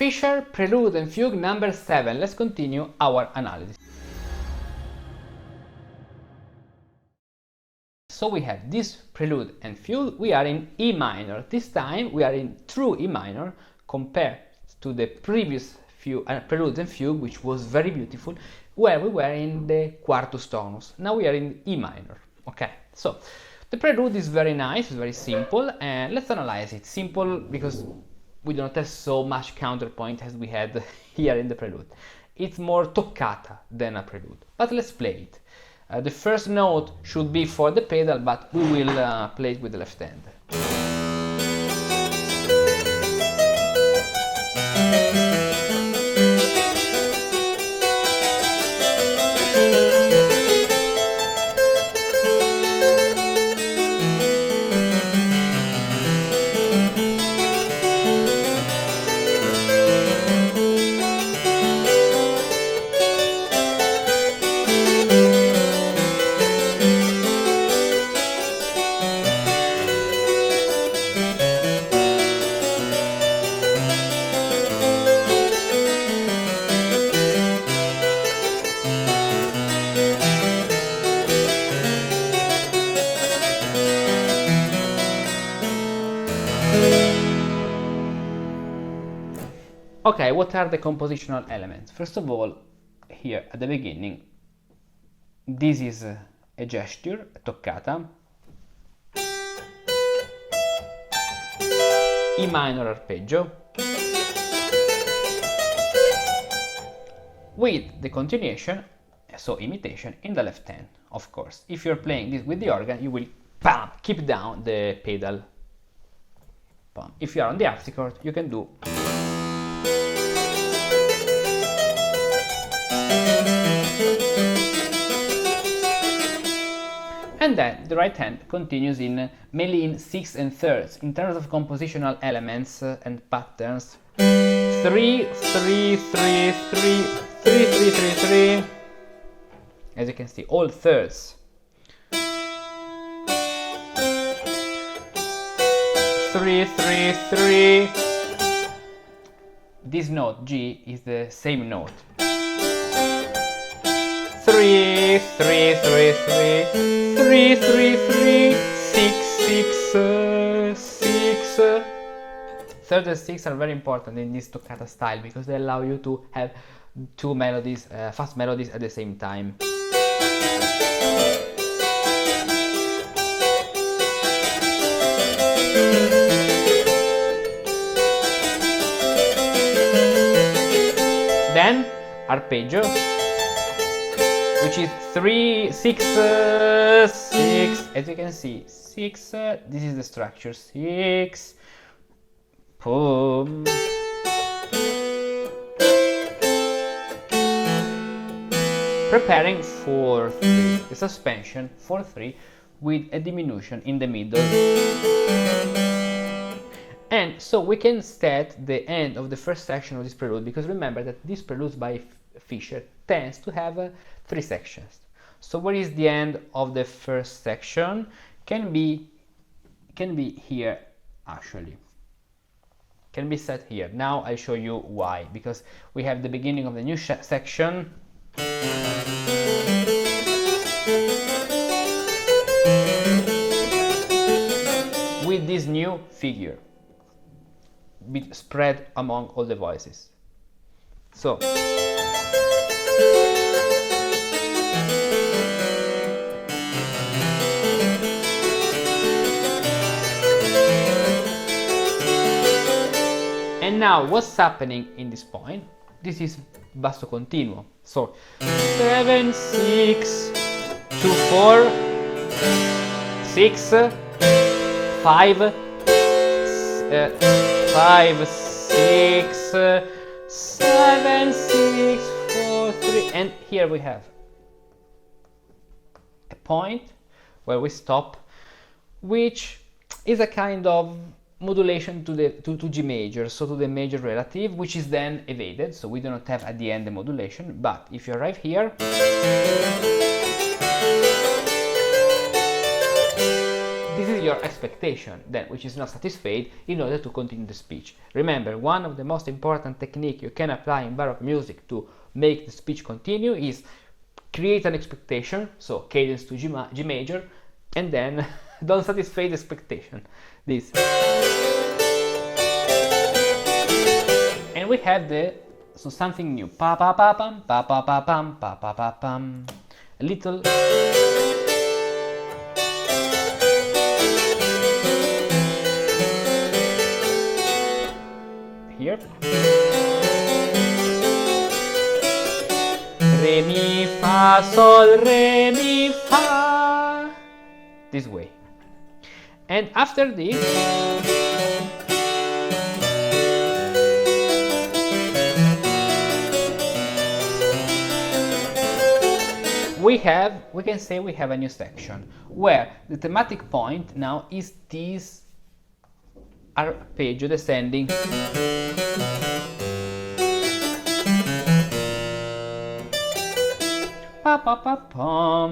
Fischer, Prelude and Fugue number 7. Let's continue our analysis. So we have this Prelude and Fugue, we are in E minor. This time we are in true E minor compared to the previous few Preludes and Fugue, which was very beautiful, where we were in the quartus tonus. Now we are in E minor. Okay, so the Prelude is very nice, it's very simple, and let's analyze it. Simple because we do not have so much counterpoint as we had here in the Prelude. It's more toccata than a Prelude, but let's play it. The first note should be for the pedal, but we will play it with the left hand. Okay, what are the compositional elements? First of all, here at the beginning, this is a gesture, a toccata, E minor arpeggio, with the continuation, so imitation, in the left hand, of course. If you're playing this with the organ, you will keep down the pedal. If you are on the harpsichord, you can do. And then the right hand continues mainly in 6 and thirds. In terms of compositional elements and patterns, 3, 3, 3, 3, 3, 3, 3, 3. As you can see, all thirds. 3, 3, 3. This note G is the same note. 3, 3, 3, 3, 3, 3, 3, 6, 6, 6. Third and sixth are very important in this toccata style because they allow you to have two melodies, fast melodies at the same time. Then arpeggio, which is 3, 6, 6. As you can see, 6. This is the structure. 6. Boom. Preparing for 3. The suspension for 3 with a diminution in the middle. And so we can set the end of the first section of this prelude, because remember that this prelude by Fischer tends to have 3 sections. So where is the end of the first section? Can be here, actually. Can be set here. Now I'll show you why. Because we have the beginning of the new section. With this new figure spread among all the voices. So and now what's happening in this point? This is basso continuo. So 7, 6, 2, 4, 6, 5, 5, 6, 7, 6, 4, 3, and here we have a point where we stop, which is a kind of modulation to G major, so to the major relative, which is then evaded, so we do not have at the end the modulation. But if you arrive here, this is your expectation, then which is not satisfied, in order to continue the speech. Remember, one of the most important techniques you can apply in Baroque music to make the speech continue is create an expectation, so cadence to G major, and then don't satisfy the expectation. This. And we have something new. Pa pa pa pam, pa pa pa pam, pa pa pa pam. A little. Here. Re mi fa sol re mi fa. This way. And after this, we can say we have a new section where the thematic point now is this arpeggio descending. Pa pa pa pum.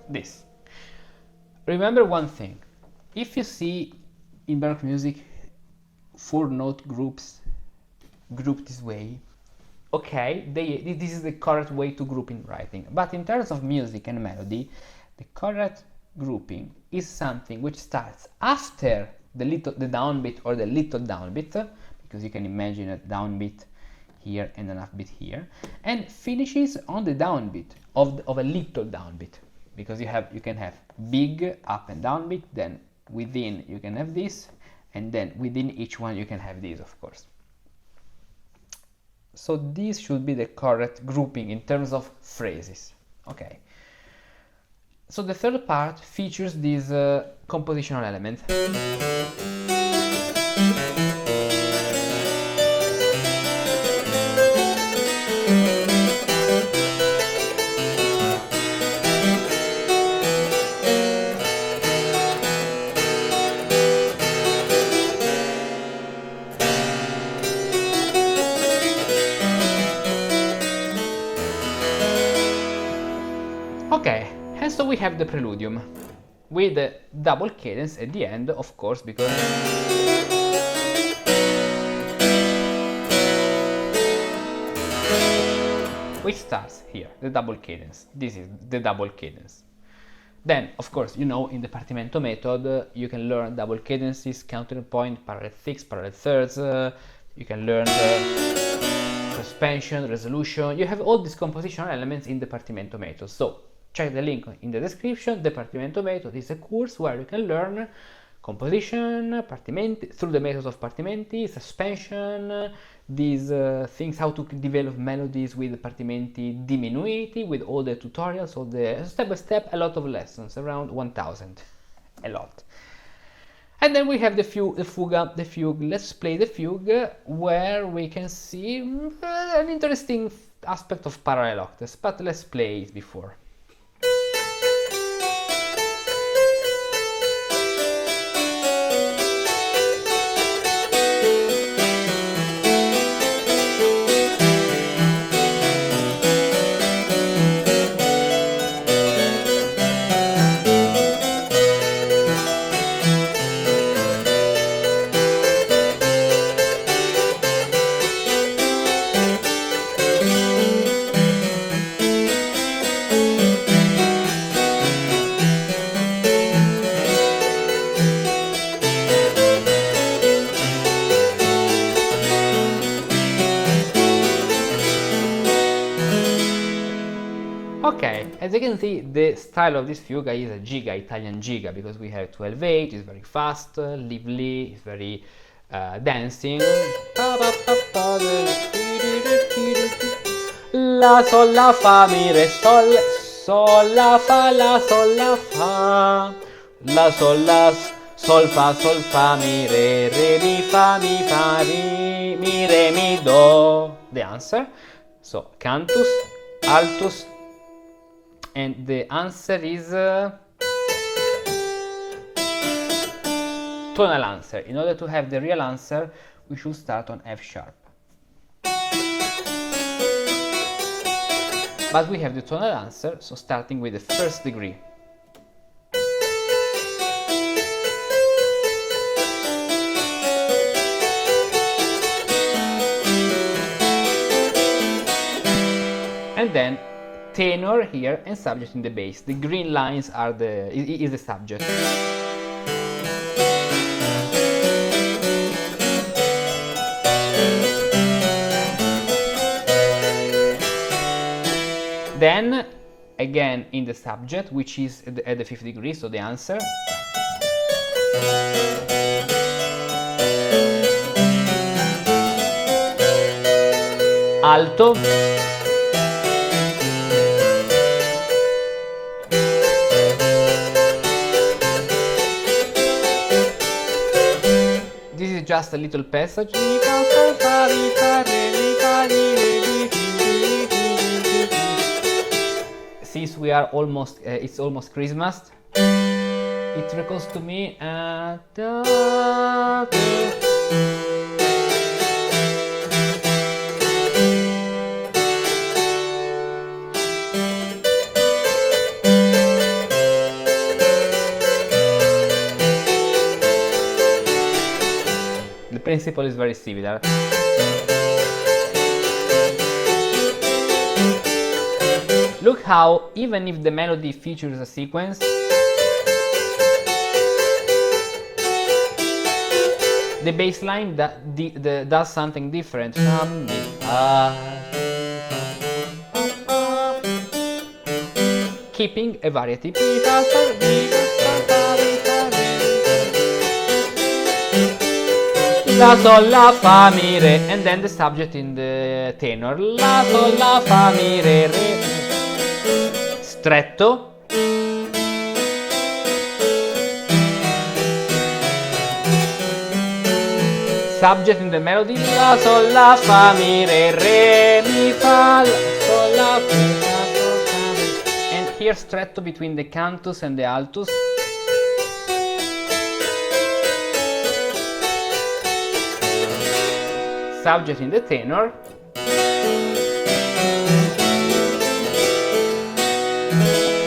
This. Remember one thing. If you see in Baroque music 4-note groups grouped this way, okay, this is the correct way to group in writing. But in terms of music and melody, the correct grouping is something which starts after the downbeat or the little downbeat, because you can imagine a downbeat here and an upbeat here, and finishes on the downbeat of a little downbeat, because you can have big up and downbeat, then within you can have this, and then within each one you can have this, of course. So this should be the correct grouping in terms of phrases. Okay. So the third part features this compositional element. Okay, and so we have the preludium with the double cadence at the end, of course, because which starts here, the double cadence. This is the double cadence. Then, of course, you know, in the Partimento method, you can learn double cadences, counterpoint, parallel sixths, parallel thirds. You can learn suspension, resolution. You have all these compositional elements in the Partimento method. So check the link in the description. The Partimento method is a course where you can learn composition, partimenti, through the methods of partimenti, suspension, these things, how to develop melodies with partimenti diminuiti, with all the tutorials, all the step-by-step, a lot of lessons, around 1000, a lot. And then we have the fugue. Let's play the fugue, where we can see an interesting aspect of parallel octaves, but let's play it before. Okay, as you can see, the style of this fugue is a giga, Italian giga, because we have 12/8, it's very fast, lively, it's very dancing. La, sol, la, fa, mi, re, sol, sol, la, fa, la, sol, fa, mi, fa, mi, re, mi, do. The answer. So, cantus, altus, and the answer is 12/8. tonal answer. In order to have the real answer, we should start on F sharp. But we have the tonal answer, so starting with the first degree. And then tenor here and subject in the bass. The green lines are is the subject. Then again in the subject, which is at the fifth degree, so the answer. Alto. This is just a little passage. Since we are almost, it's almost Christmas, it recalls to me the principle is very similar. Look how, even if the melody features a sequence, the bass line does something different. Keeping a variety. La, sol, la, fa, mi, re, and then the subject in the tenor. La, sol, la, fa, mi, re, re. Stretto. Subject in the melody. La, sol, la, fa, mi, re, mi, fa, la, sol, la, fa, sol, fa, mi. And here stretto between the cantus and the altus. Subject in the tenor.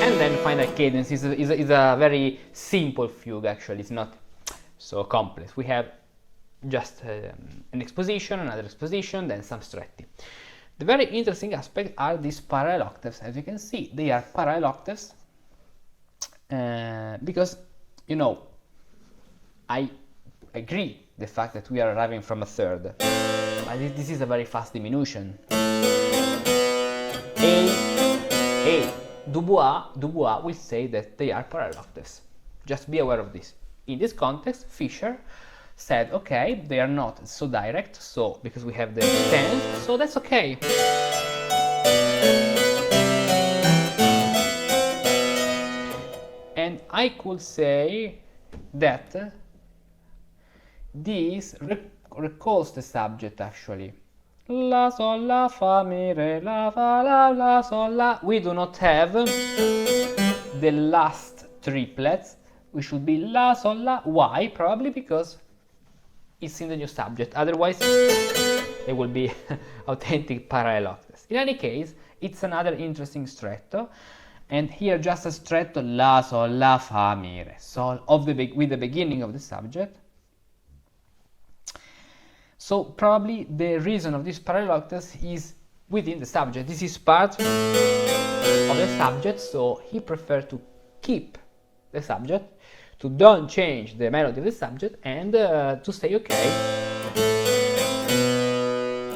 And then final cadence is a very simple fugue, actually. It's not so complex. We have just an exposition, another exposition, then some stretti. The very interesting aspect are these parallel octaves. As you can see, they are parallel octaves because, you know, I agree the fact that we are arriving from a third, but this is a very fast diminution. A. Dubois will say that they are parallel octaves. Just be aware of this. In this context, Fischer said, okay, they are not so direct, so because we have the 10th, so that's okay. And I could say that this recalls the subject, actually. La, sol, la, fa, mi, re, la, fa, la, sol, la. We do not have the last triplets. We should be la, sol, la. Why? Probably because it's in the new subject. Otherwise, they will be authentic parallel octaves. In any case, it's another interesting stretto. And here just a stretto, la, sol, la, fa, mi, re, sol, with the beginning of the subject. So probably the reason of this parallel octaves is within the subject. This is part of the subject, so he preferred to keep the subject, to don't change the melody of the subject, and to say, okay,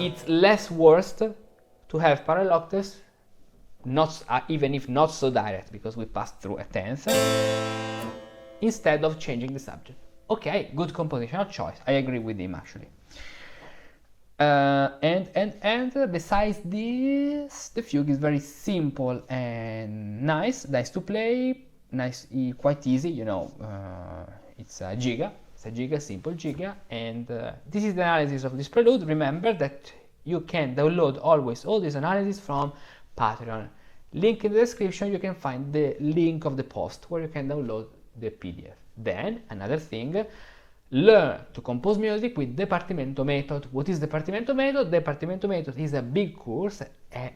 it's less worse to have parallel octaves, not even if not so direct, because we passed through a 10th, instead of changing the subject. Okay, good compositional choice. I agree with him, actually. And besides this, the fugue is very simple and nice to play, quite easy, you know. It's a giga, simple giga, and this is the analysis of this prelude. Remember that you can download always all this analysis from Patreon. Link in the description. You can find the link of the post where you can download the PDF. Then another thing, learn to compose music with the Partimento method. What is the Partimento method? The Partimento method is a big course, a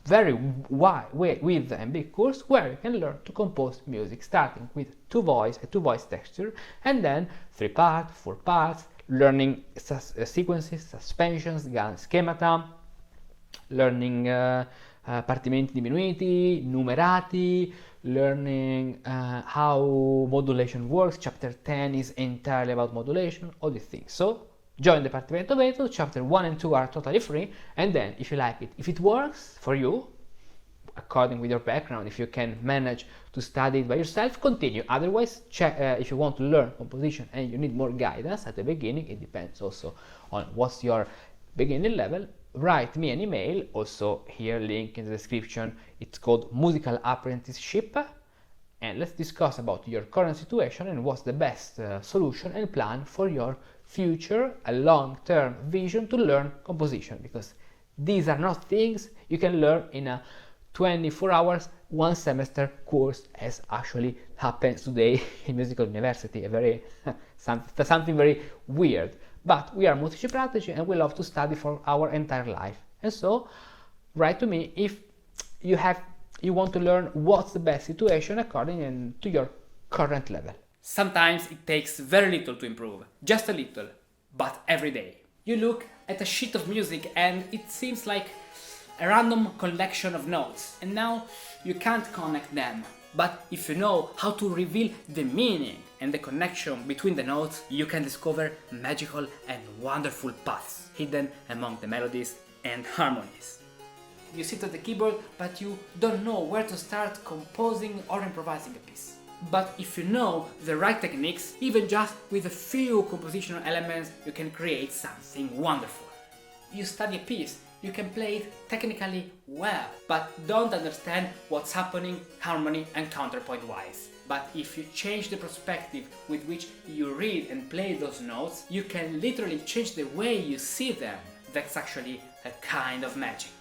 very wide with a big course where you can learn to compose music, starting with a two-voice texture, and then 3 parts, 4 parts, learning sequences, suspensions, schemata, learning partimenti diminuiti, numerati, learning how modulation works. Chapter 10 is entirely about modulation, all these things. So join the Partimento method. Chapter 1 and 2 are totally free, and then if you like it, if it works for you, according with your background, if you can manage to study it by yourself, continue. Otherwise, if you want to learn composition and you need more guidance at the beginning, it depends also on what's your beginning level, write me an email, also here link in the description. It's called Musical Apprenticeship, and let's discuss about your current situation and what's the best solution and plan for your future, a long-term vision to learn composition, because these are not things you can learn in a 24 hours, 1 semester course, as actually happens today in musical university, something very weird. But we are Musicus Practicus and we love to study for our entire life. And so write to me if you want to learn what's the best situation according to your current level. Sometimes it takes very little to improve, just a little, but every day. You look at a sheet of music and it seems like a random collection of notes, and now you can't connect them. But if you know how to reveal the meaning and the connection between the notes, you can discover magical and wonderful paths hidden among the melodies and harmonies. You sit at the keyboard, but you don't know where to start composing or improvising a piece. But if you know the right techniques, even just with a few compositional elements, you can create something wonderful. You study a piece, you can play it technically well, but don't understand what's happening harmony and counterpoint wise. But if you change the perspective with which you read and play those notes, you can literally change the way you see them. That's actually a kind of magic.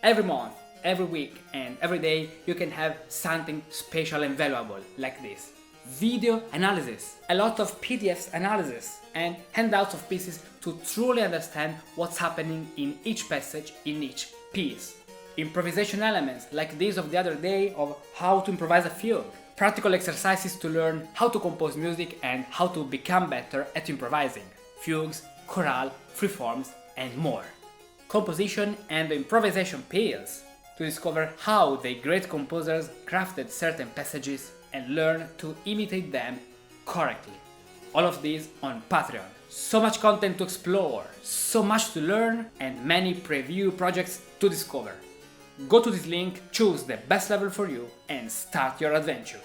Every month, every week and every day you can have something special and valuable like this. Video analysis, a lot of PDFs analysis and handouts of pieces to truly understand what's happening in each passage, in each piece. Improvisation elements like this of the other day of how to improvise a fugue. Practical exercises to learn how to compose music and how to become better at improvising. Fugues, chorale, freeforms and more. Composition and improvisation pills to discover how the great composers crafted certain passages and learn to imitate them correctly. All of this on Patreon. So much content to explore, so much to learn, and many preview projects to discover. Go to this link, choose the best level for you, and start your adventure.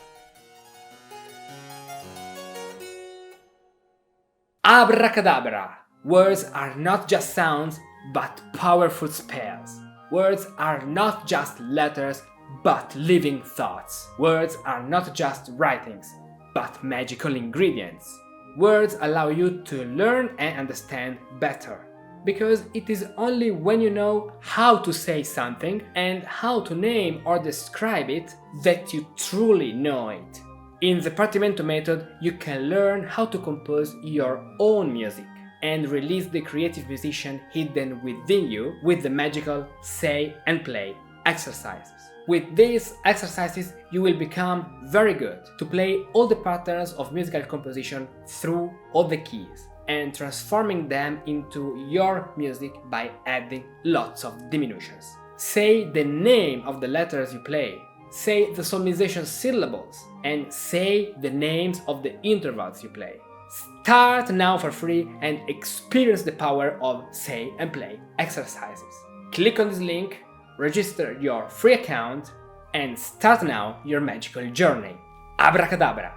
Abracadabra! Words are not just sounds, but powerful spells. Words are not just letters, but living thoughts. Words are not just writings, but magical ingredients. Words allow you to learn and understand better, because it is only when you know how to say something and how to name or describe it that you truly know it. In the Partimento method, you can learn how to compose your own music and release the creative musician hidden within you with the magical say and play exercises. With these exercises, you will become very good to play all the patterns of musical composition through all the keys and transforming them into your music by adding lots of diminutions. Say the name of the letters you play, say the solmization syllables, and say the names of the intervals you play. Start now for free and experience the power of say and play exercises. Click on this link, register your free account, and start now your magical journey. Abracadabra!